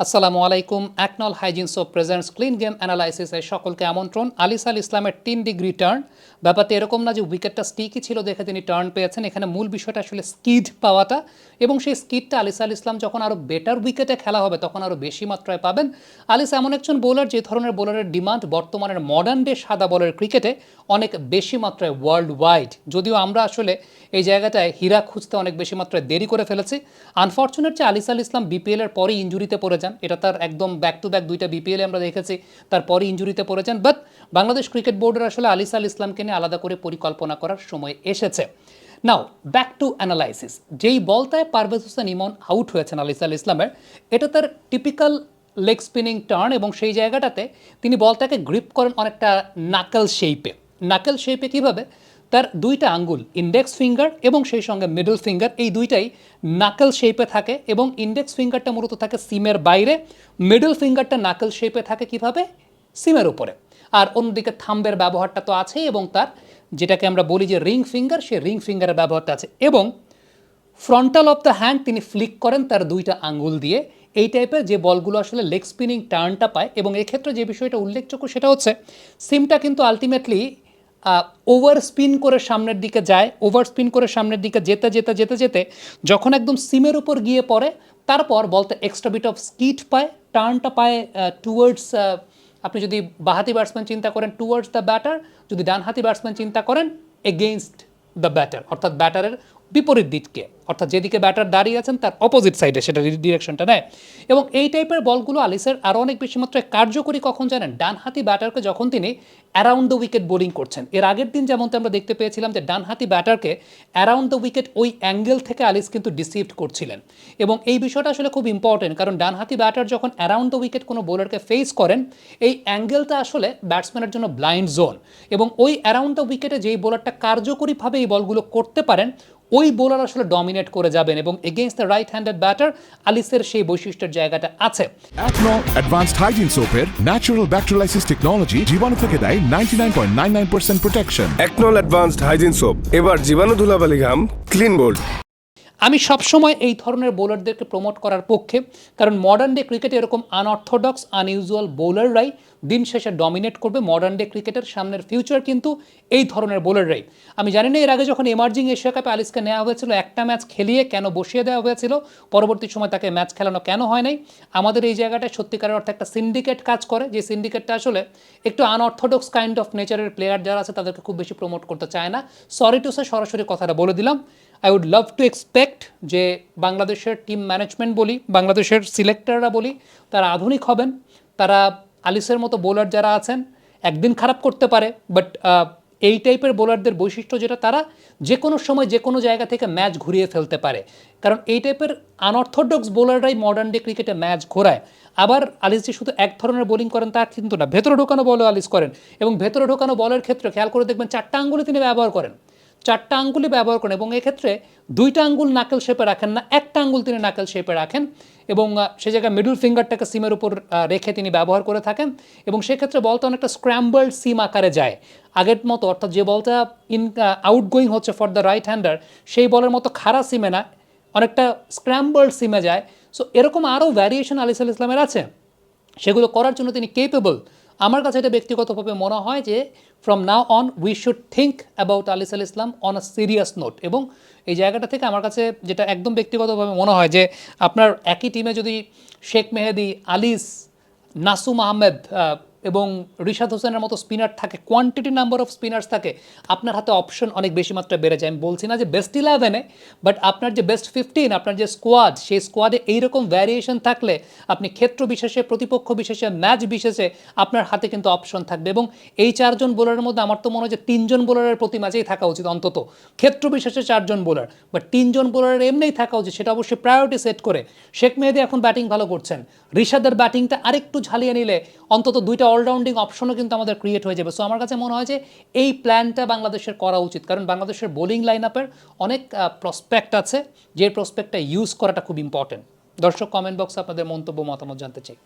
আসসালামু আলাইকুম। একনল hygiene soap presents clean game অ্যানালাইসিসে সকলকে আমন্ত্রণ। আলিস আল ইসলামের 3 ডিগ্রি টার্ন। ব্যাপারটা এরকম না যে উইকেটটা স্টিকই ছিল দেখে তিনি টার্ন পেয়েছেন। এখানে মূল বিষয়টা আসলে স্কিড পাওয়াটা, এবং সেই স্কিডটা আলিস আল ইসলাম যখন আরও বেটার উইকেটে খেলা হবে তখন আরও বেশি মাত্রায় পাবেন। আলিস এমন একজন বোলার যে ধরনের বোলারের ডিমান্ড বর্তমানের মডার্ন ডে সাদা বলের ক্রিকেটে অনেক বেশি মাত্রায় ওয়ার্ল্ড ওয়াইড। যদিও আমরা আসলে এই জায়গাটায় হীরা খুঁজতে অনেক বেশি মাত্রায় দেরি করে ফেলেছি। আনফর্চুনেট যে আলিস আল ইসলাম বিপিএলের পরেই ইঞ্জুরিতে পড়ে যান, এটা তার একদম ব্যাক টু ব্যাক 2টা বিপিএলে আমরা দেখেছি তারপরে ইঞ্জুরিতে পড়ে যান। বাট বাংলাদেশ ক্রিকেট বোর্ডের আসলে আলিস আল ইসলামকে নিয়ে আলাদা করে পরিকল্পনা করার সময় এসেছে। নাও ব্যাক টু অ্যানালাইসিস। যেই বলটায় পারভেজ হোসেন ইমন আউট হয়েছেন আলিস আল ইসলামের, এটা তার টিপিক্যাল লেগ স্পিনিং টার্ন, এবং সেই জায়গাটাতে তিনি বলটাকে গ্রিপ করেন অনেকটা নাকেল শেপে। নাকেল শেপে কীভাবে? তার 2টা আঙ্গুল, ইন্ডেক্স ফিঙ্গার এবং সেই সঙ্গে মিডল ফিঙ্গার, এই 2টাই নাকেল শেপে থাকে, এবং ইন্ডেক্স ফিঙ্গারটা মূলত থাকে সিমের বাইরে, মিডল ফিঙ্গারটা নাকেল শেপে থাকে কীভাবে? সিমের উপরে। আর অন্যদিকে থাম্বের ব্যবহারটা তো আছেই, এবং তার যেটাকে আমরা বলি যে রিং ফিঙ্গার, সেই রিং ফিঙ্গারের ব্যবহারটা আছে, এবং ফ্রন্টাল অফ দ্য হ্যান্ড তিনি ফ্লিক করেন তার 2টা আঙ্গুল দিয়ে। এই টাইপের যে বলগুলো আসলে লেগ স্পিনিং টার্নটা পায়, এবং এক্ষেত্রে যে বিষয়টা উল্লেখযোগ্য সেটা হচ্ছে সিমটা কিন্তু আলটিমেটলি ওভার স্পিন করে সামনের দিকে যায়। ওভার স্পিন করে সামনের দিকে যেতে যেতে যেতে যেতে যখন একদম সিমের উপর গিয়ে পড়ে, তারপর বলতে এক্সট্রা বিট অফ স্কিড পায়, টার্নটা পায় টুয়ার্ডস, আপনি যদি বাঁহাতি ব্যাটসম্যান চিন্তা করেন টুয়ার্ডস দ্য ব্যাটার, যদি ডানহাতি ব্যাটসম্যান চিন্তা করেন এগেইনস্ট দ্য ব্যাটার, অর্থাৎ ব্যাটারের বিপরীত দিককে, অর্থাৎ যেদিকে ব্যাটার দাঁড়িয়ে আছেন তার অপোজিট সাইডে সেটা ডিরেকশনটা নেয়। এবং এই টাইপের বলগুলো আলিসের আরও অনেক বেশি মাত্রায় কার্যকরী কখন জানেন? ডানহাতি ব্যাটারকে যখন তিনি অ্যারাউন্ড দ্য উইকেট বোলিং করছেন। এর আগের দিন যেমনটা আমরা দেখতে পেয়েছিলাম যে ডানহাতি ব্যাটারকে অ্যারাউন্ড দ্য উইকেট ওই অ্যাঙ্গেল থেকে আলিস কিন্তু ডিসিভড করছিলেন, এবং এই বিষয়টা আসলে খুব ইম্পর্টেন্ট, কারণ ডানহাতি ব্যাটার যখন অ্যারাউন্ড দ্য উইকেট কোনো বোলারকে ফেস করেন, এই অ্যাঙ্গেলটা আসলে ব্যাটসম্যানের জন্য ব্লাইন্ড জোন, এবং ওই অ্যারাউন্ড দ্য উইকেটে যেই বোলারটা কার্যকরীভাবে এই বলগুলো করতে পারেন ওই বোলার আসলে ডমিনেট করে যাবেন, এবং against the right handed batter আলিসের সেই বৈশিষ্ট্যের জায়গাটা আছে। একনল অ্যাডভান্সড হাইজিন সোপের ন্যাচারাল ব্যাকটেরিয়ালাইসিস টেকনোলজি জীবাণু থেকে দেয় 99.99% প্রোটেকশন। একনল অ্যাডভান্সড হাইজিন সোপ, এবার জীবাণু ধুলাবালি ঘাম ক্লিন বোল্ড। আমি সবসময় এই ধরনের বোলারদেরকে প্রমোট করার পক্ষে, কারণ মডার্ন ডে ক্রিকেটে এরকম আনঅর্থোডক্স আনইউজুয়াল বোলাররাই দিন শেষে ডমিনেট করবে। মডার্ন ডে ক্রিকেটের সামনের ফিউচার কিন্তু এই ধরনের বোলাররাই। আমি জানি না এর আগে যখন এমার্জিং এশিয়া কাপে আলিসকে নেওয়া হয়েছিল, একটা ম্যাচ খেলিয়ে কেন বসিয়ে দেওয়া হয়েছিল, পরবর্তী সময় তাকে ম্যাচ খেলানো কেন হয় নাই। আমাদের এই জায়গাটায় সত্যিকারের অর্থে একটা সিন্ডিকেট কাজ করে, যে সিন্ডিকেটটা আসলে একটু আনঅর্থোডক্স কাইন্ড অফ নেচারের প্লেয়ার যারা আছে তাদেরকে খুব বেশি প্রমোট করতে চায় না। সরি টু সে, সরাসরি কথাটা বলে দিলাম। I would love to expect যে বাংলাদেশের টিম ম্যানেজমেন্ট বলি, বাংলাদেশের সিলেক্টররা বলি, তারা আধুনিক হবেন। তারা আলিসের মতো বোলার যারা আছেন একদিন খারাপ করতে পারে, বাট এই টাইপের বোলারদের বৈশিষ্ট্য যেটা, তারা যে কোনো সময় যে কোনো জায়গা থেকে ম্যাচ ঘুরিয়ে ফেলতে পারে, কারণ এই টাইপের আনঅর্থোডক্স বোলাররাই মডার্ন ডে ক্রিকেটে ম্যাচ ঘোরায়। আবার আলিস যে শুধু এক ধরনের বোলিং করেন তা কিন্তু না, ভেতরে ঢোকানো বলও আলিস করেন, এবং ভেতরে ঢোকানো বলের ক্ষেত্রে খেয়াল করে দেখবেন 4টা আঙ্গুলি তিনি ব্যবহার করেন, 4টা আঙ্গুলি ব্যবহার করেন, এবং এক্ষেত্রে 2টা আঙ্গুল নাকেল শেপে রাখেন না, একটা আঙ্গুল তিনি নাকেল শেপে রাখেন, এবং সে জায়গায় মিডল ফিঙ্গারটাকে সিমের উপর রেখে তিনি ব্যবহার করে থাকেন, এবং সেক্ষেত্রে বলটা অনেকটা স্ক্র্যাম্বলড সিম আকারে যায় আগের মতো, অর্থাৎ যে বলটা আউটগোয়িং হচ্ছে ফর দ্য রাইট হ্যান্ডার সেই বলের মতো খাড়া সিমে না, অনেকটা স্ক্র্যাম্বলড সিমে যায়। সো এরকম আরও ভ্যারিয়েশন আলিস আল ইসলামের আছে, সেগুলো করার জন্য তিনি কেপেবল। আমার কাছে এটা ব্যক্তিগতভাবে মনে হয় যে from now on we should think about Alis Al Islam on a serious note, এবং এই জায়গাটা থেকে আমার কাছে যেটা একদম ব্যক্তিগতভাবে মনে হয় যে আপনার একই টিমে যদি শেখ মেহেদি, আলিস, নাসুম আহমেদ এবং রিশাদ হোসেনের মতো স্পিনার থাকে, কোয়ান্টিটি নাম্বার অফ স্পিনার্স থাকে, আপনার হাতে অপশন অনেক বেশি মাত্রায় বেড়ে যায়। আমি বলছি না যে বেস্ট 11-এ, বাট আপনার যে বেস্ট 15, আপনার যে স্কোয়াড, সেই স্কোয়াডে এইরকম ভ্যারিয়েশন থাকলে আপনি ক্ষেত্র বিশেষে, প্রতিপক্ষ বিশেষে, ম্যাচ বিশেষে আপনার হাতে কিন্তু অপশন থাকবে। এবং এই 4জন বোলারের মধ্যে আমার তো মনে হয় যে 3জন বোলারের প্রতি ম্যাচেই থাকা উচিত অন্তত, ক্ষেত্র বিশেষে 4জন বোলার, বাট 3জন বোলারের এমনিই থাকা উচিত, সেটা অবশ্যই প্রায়োরিটি সেট করে। শেখ মেহেদি এখন ব্যাটিং ভালো করছেন, রিশাদের ব্যাটিংটা আরেকটু ঝালিয়ে নিলে অন্তত 2টা অলরাউন্ডিং অপশনও কিন্তু আমাদের ক্রিয়েট হয়ে যাবে। সো আমার কাছে মনে হয় যে এই প্ল্যানটা বাংলাদেশের করা উচিত, কারণ বাংলাদেশের বোলিং লাইন আপের অনেক প্রসপেক্ট আছে, যে প্রসপেক্টটা ইউজ করাটা খুব ইম্পর্টেন্ট। দর্শক কমেন্ট বক্সে আপনাদের মন্তব্য মতামত জানতে চাই।